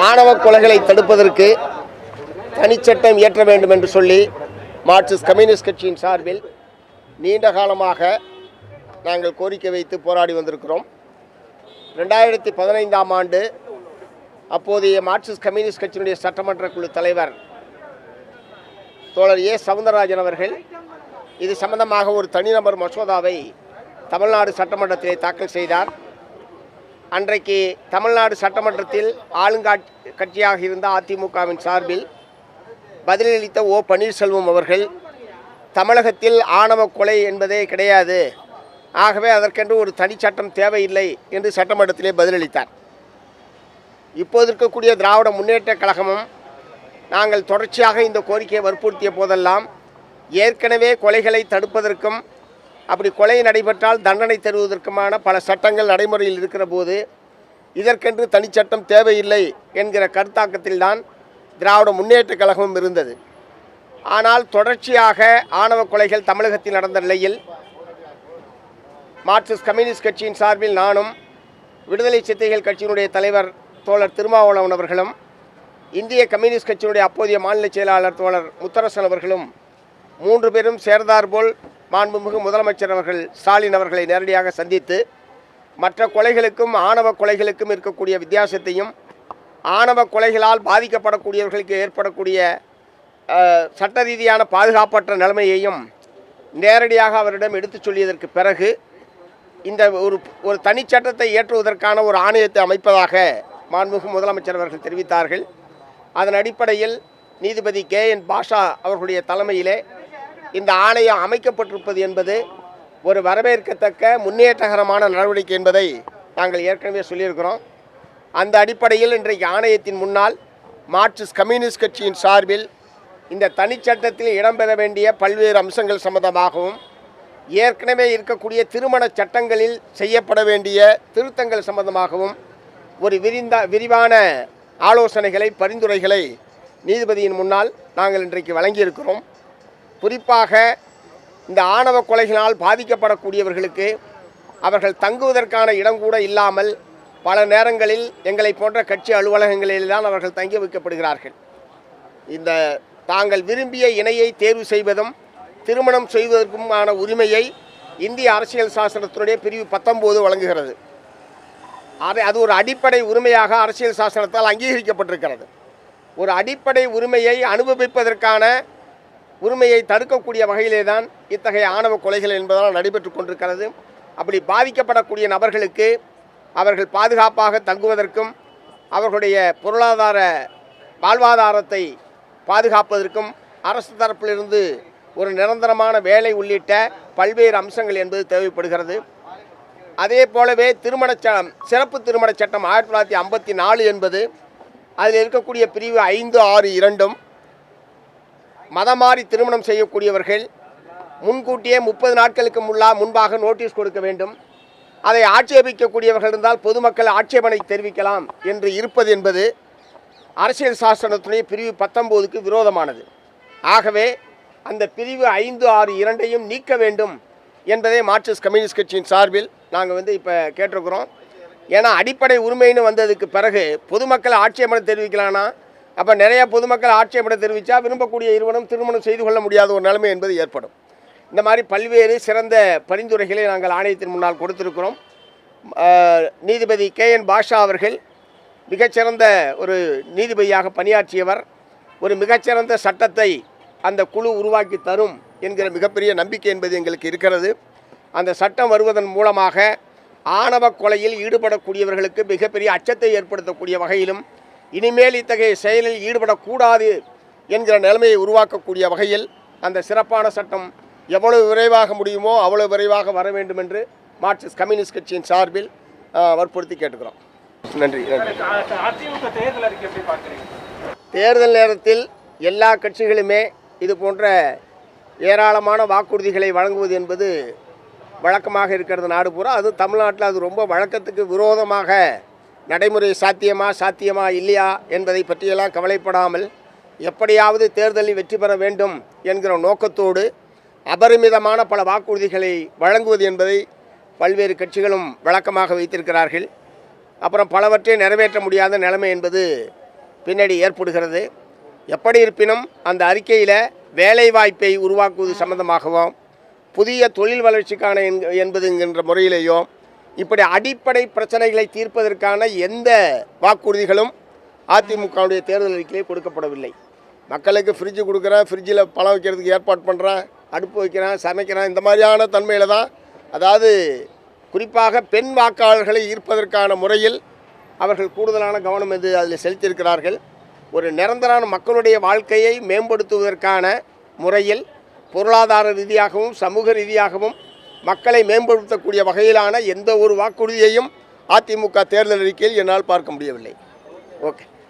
ஆணவ கொலைகளை தடுப்பதற்கு தனிச்சட்டம் இயற்ற வேண்டும் என்று சொல்லி மார்க்சிஸ்ட் கம்யூனிஸ்ட் கட்சியின் சார்பில் நீண்ட காலமாக நாங்கள் கோரிக்கை வைத்து போராடி வந்திருக்கிறோம். 2015ஆம் ஆண்டு அப்போதைய மார்க்சிஸ்ட் கம்யூனிஸ்ட் கட்சியினுடைய சட்டமன்ற குழு தலைவர் தோழர் சவுந்தரராஜன் அவர்கள் இது சம்பந்தமாக ஒரு தனிநபர் மசோதாவை தமிழ்நாடு சட்டமன்றத்திலே தாக்கல் செய்தார். அன்றைக்கு தமிழ்நாடு சட்டமன்றத்தில் ஆளுங்கட்சியாக இருந்த அதிமுகவின் சார்பில் பதிலளித்த பன்னீர்செல்வம் அவர்கள் தமிழகத்தில் ஆணவ கொலை என்பதே கிடையாது, ஆகவே அதற்கென்று ஒரு தனிச்சட்டம் தேவையில்லை என்று சட்டமன்றத்திலே பதிலளித்தார். இப்போது இருக்கக்கூடிய திராவிட முன்னேற்ற கழகமும் நாங்கள் தொடர்ச்சியாக இந்த கோரிக்கையை வற்புறுத்திய போதெல்லாம் ஏற்கனவே கொலைகளை தடுப்பதற்கும் அப்படி கொலை நடைபெற்றால் தண்டனை தருவதற்குமான பல சட்டங்கள் நடைமுறையில் இருக்கிற போது இதற்கென்று தனிச்சட்டம் தேவையில்லை என்கிற கருத்தாக்கத்தில்தான் திராவிட முன்னேற்ற கழகமும் இருந்தது. ஆனால் தொடர்ச்சியாக ஆணவ கொலைகள் தமிழகத்தில் நடந்த நிலையில் மார்க்சிஸ்ட் கம்யூனிஸ்ட் கட்சியின் சார்பில் நானும், விடுதலை சிறுத்தைகள் கட்சியினுடைய தலைவர் தோழர் திருமாவளவன் அவர்களும், இந்திய கம்யூனிஸ்ட் கட்சியினுடைய அப்போதைய மாநில செயலாளர் தோழர் முத்தரசன் அவர்களும் 3 பேரும் சேர்ந்தார்போல் மாண்புமிகு முதலமைச்சர் அவர்கள் ஸ்டாலின் அவர்களை நேரடியாக சந்தித்து மற்ற கொலைகளுக்கும் ஆணவ கொலைகளுக்கும் இருக்கக்கூடிய வித்தியாசத்தையும் ஆணவ கொலைகளால் பாதிக்கப்படக்கூடியவர்களுக்கு ஏற்படக்கூடிய சட்ட ரீதியான பாதுகாப்பற்ற நிலைமையையும் நேரடியாக அவரிடம் எடுத்துச் சொல்லியதற்கு பிறகு இந்த ஒரு தனிச்சட்டத்தை இயற்றுவதற்கான ஒரு ஆணையத்தை அமைப்பதாக மாண்புமிகு முதலமைச்சர் அவர்கள் தெரிவித்தார்கள். அதன் அடிப்படையில் நீதிபதி KN பாஷா அவர்களுடைய தலைமையிலே இந்த ஆணையம் அமைக்கப்பட்டிருப்பது என்பது ஒரு வரவேற்கத்தக்க முன்னேற்றகரமான நடவடிக்கை என்பதை நாங்கள் ஏற்கனவே சொல்லியிருக்கிறோம். அந்த அடிப்படையில் இன்றைக்கு ஆணையத்தின் முன்னால் மார்க்சிஸ்ட் கம்யூனிஸ்ட் கட்சியின் சார்பில் இந்த தனிச்சட்டத்தில் இடம்பெற வேண்டிய பல்வேறு அம்சங்கள் சம்பந்தமாகவும் ஏற்கனவே இருக்கக்கூடிய திருமண சட்டங்களில் செய்யப்பட வேண்டிய திருத்தங்கள் சம்பந்தமாகவும் ஒரு விரிவான ஆலோசனைகளை பரிந்துரைகளை நீதிபதியின் முன்னால் நாங்கள் இன்றைக்கு வழங்கியிருக்கிறோம். குறிப்பாக இந்த ஆணவ கொலைகளால் பாதிக்கப்படக்கூடியவர்களுக்கு அவர்கள் தங்குவதற்கான இடம் கூட இல்லாமல் பல நேரங்களில் எங்களை போன்ற கட்சி அலுவலகங்களில் தான் அவர்கள் தங்கி வைக்கப்படுகிறார்கள். இந்த தாங்கள் விரும்பிய இணையை தேர்வு செய்வதும் திருமணம் செய்வதற்குமான உரிமையை இந்திய அரசியல் சாசனத்தினுடைய பிரிவு 19 வழங்குகிறது. அது ஒரு அடிப்படை உரிமையாக அரசியல் சாசனத்தால் அங்கீகரிக்கப்பட்டிருக்கிறது. ஒரு அடிப்படை உரிமையை அனுபவிப்பதற்கான உரிமையை தடுக்கக்கூடிய வகையிலே தான் இத்தகைய ஆணவ கொலைகள் என்பதால் நடைபெற்று கொண்டிருக்கிறது. அப்படி பாதிக்கப்படக்கூடிய நபர்களுக்கு அவர்கள் பாதுகாப்பாக தங்குவதற்கும் அவர்களுடைய பொருளாதார வாழ்வாதாரத்தை பாதுகாப்பதற்கும் அரசு தரப்பிலிருந்து ஒரு நிரந்தரமான வேலை உள்ளிட்ட பல்வேறு அம்சங்கள் என்பது தேவைப்படுகிறது. அதே போலவே சிறப்பு திருமண சட்டம் 1954 என்பது அதில் இருக்கக்கூடிய பிரிவு 5, 6, 2 மதமாறி திருமணம் செய்யக்கூடியவர்கள் முன்கூட்டியே 30 நாட்களுக்கு முன்பாக நோட்டீஸ் கொடுக்க வேண்டும். அதை ஆட்சேபிக்கக்கூடியவர்கள் இருந்தால் பொதுமக்கள் ஆட்சேபனை தெரிவிக்கலாம் என்று இருப்பது என்பது அரசியல் சாசனத்துடைய பிரிவு 19க்கு விரோதமானது. ஆகவே அந்த பிரிவு 5, 6, 2ஐயும் நீக்க வேண்டும் என்பதை மார்க்சிஸ்ட் கம்யூனிஸ்ட் கட்சியின் சார்பில் நாங்கள் இப்போ கேட்டிருக்கிறோம். ஏன்னா அடிப்படை உரிமைன்னு வந்ததுக்கு பிறகு பொதுமக்கள் ஆட்சேபனை தெரிவிக்கலான்னா அப்போ நிறைய பொதுமக்கள் ஆட்சேபனை தெரிவித்தா விரும்பக்கூடிய இருவரும் திருமணம் செய்து கொள்ள முடியாத ஒரு நிலைமை என்பது ஏற்படும். இந்த மாதிரி பல்வேறு சிறந்த பரிந்துரைகளை நாங்கள் ஆணையத்தின் முன்னால் கொடுத்திருக்கிறோம். நீதிபதி KN பாஷா அவர்கள் மிகச்சிறந்த ஒரு நீதிபதியாக பணியாற்றியவர். ஒரு மிகச்சிறந்த சட்டத்தை அந்த குழு உருவாக்கி தரும் என்கிற மிகப்பெரிய நம்பிக்கை என்பது எங்களுக்கு இருக்கிறது. அந்த சட்டம் வருவதன் மூலமாக ஆணவ கொலையில் ஈடுபடக்கூடியவர்களுக்கு மிகப்பெரிய அச்சத்தை ஏற்படுத்தக்கூடிய வகையிலும் இனிமேல் இத்தகைய செயலில் ஈடுபடக்கூடாது என்கிற நிலைமையை உருவாக்கக்கூடிய வகையில் அந்த சிறப்பான சட்டம் எவ்வளவு விரைவாக முடியுமோ அவ்வளவு விரைவாக வர வேண்டும் என்று மார்க்சிஸ்ட் கம்யூனிஸ்ட் கட்சியின் சார்பில் வற்புறுத்தி கேட்டுக்கிறோம். நன்றி. தேர்தல் நேரத்தில் எல்லா கட்சிகளுமே இது போன்ற ஏராளமான வாக்குறுதிகளை வழங்குவது என்பது வழக்கமாக இருக்கிறது நாடு பூரா. அது தமிழ்நாட்டில் அது ரொம்ப வழக்கத்துக்கு விரோதமாக நடைமுறை சாத்தியமா இல்லையா என்பதை பற்றியெல்லாம் கவலைப்படாமல் எப்படியாவது தேர்தலில் வெற்றி பெற வேண்டும் என்கிற நோக்கத்தோடு அபரிமிதமான பல வாக்குறுதிகளை வழங்குவது என்பதை பல்வேறு கட்சிகளும் வழக்கமாக வைத்திருக்கிறார்கள். அப்புறம் பலவற்றை நிறைவேற்ற முடியாத நிலைமை என்பது பின்னணி ஏற்படுகிறது. எப்படி இருப்பினும் அந்த அறிக்கையில் வேலைவாய்ப்பை உருவாக்குவது சம்பந்தமாகவும் புதிய தொழில் வளர்ச்சிக்கான என்கின்ற முறையிலேயோ இப்படி அடிப்படை பிரச்சனைகளை தீர்ப்பதற்கான எந்த வாக்குறுதிகளும் அதிமுகவுடைய தேர்தல் அறிக்கையிலே கொடுக்கப்படவில்லை. மக்களுக்கு ஃப்ரிட்ஜு கொடுக்குறேன், ஃப்ரிட்ஜில் பழம் வைக்கிறதுக்கு ஏற்பாடு பண்ணுறேன், அடுப்பு வைக்கிறேன், சமைக்கிறேன், இந்த மாதிரியான தன்மையில் தான், அதாவது குறிப்பாக பெண் வாக்காளர்களை ஈர்ப்பதற்கான முறையில் அவர்கள் கூடுதலான கவனம் அதில் செலுத்தியிருக்கிறார்கள். ஒரு நிரந்தரான மக்களுடைய வாழ்க்கையை மேம்படுத்துவதற்கான முறையில் பொருளாதார ரீதியாகவும் சமூக ரீதியாகவும் மக்களை மேம்படுத்தக்கூடிய வகையிலான எந்த ஒரு வாக்குறுதியையும் அதிமுக தேர்தல் அறிக்கையில் என்னால் பார்க்க முடியவில்லை. ஓகே.